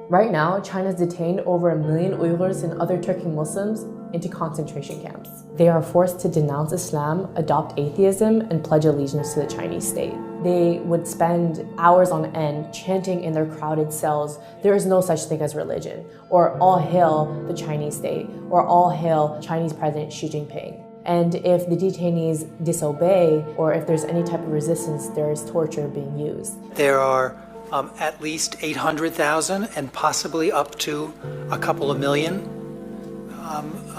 Right now, China's detained over 1 million Uyghurs and other Turkic Muslims into concentration camps. They are forced to denounce Islam, adopt atheism, and pledge allegiance to the Chinese state. They would spend hours on end chanting in their crowded cells, "There is no such thing as religion," or "All hail the Chinese state," or "All hail Chinese President Xi Jinping." And if the detainees disobey, or if there's any type of resistance, there is torture being used. There are at least 800,000 and possibly up to a couple of million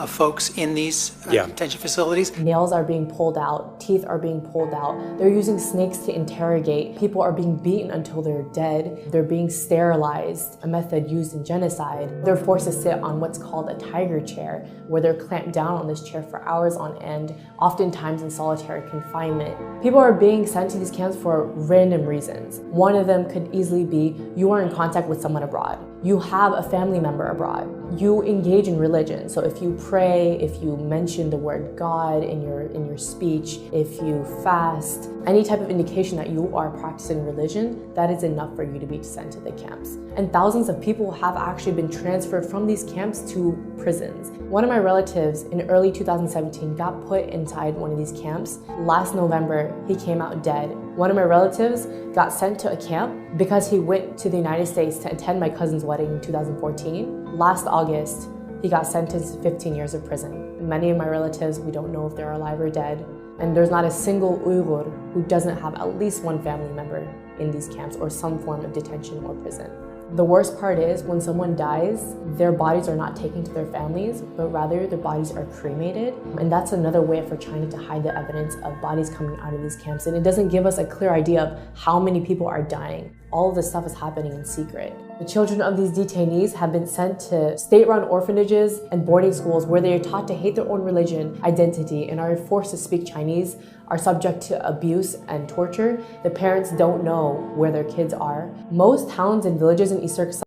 folks in these detention facilities. Nails are being pulled out, teeth are being pulled out. They're using snakes to interrogate. People are being beaten until they're dead. They're being sterilized, a method used in genocide. They're forced to sit on what's called a tiger chair, where they're clamped down on this chair for hours on end, oftentimes in solitary confinement. People are being sent to these camps for random reasons. One of them could easily be you are in contact with someone abroad. You have a family member abroad. You engage in religion. So if you pray, if you mention the word God in your speech, if you fast, any type of indication that you are practicing religion, that is enough for you to be sent to the camps. And thousands of people have actually been transferred from these camps to prisons. One of my relatives in early 2017 got put inside one of these camps. Last November, he came out dead. One of my relatives got sent to a camp because he went to the United States to attend my cousin's wedding in 2014. Last August, he got sentenced to 15 years of prison. Many of my relatives, we don't know if they're alive or dead. And there's not a single Uyghur who doesn't have at least one family member in these camps or some form of detention or prison. The worst part is when someone dies, their bodies are not taken to their families, but rather their bodies are cremated. And that's another way for China to hide the evidence of bodies coming out of these camps. And it doesn't give us a clear idea of how many people are dying. All of this stuff is happening in secret. The children of these detainees have been sent to state-run orphanages and boarding schools where they are taught to hate their own religion, identity, and are forced to speak Chinese, are subject to abuse and torture. The parents don't know where their kids are. Most towns and villages in East Turkestan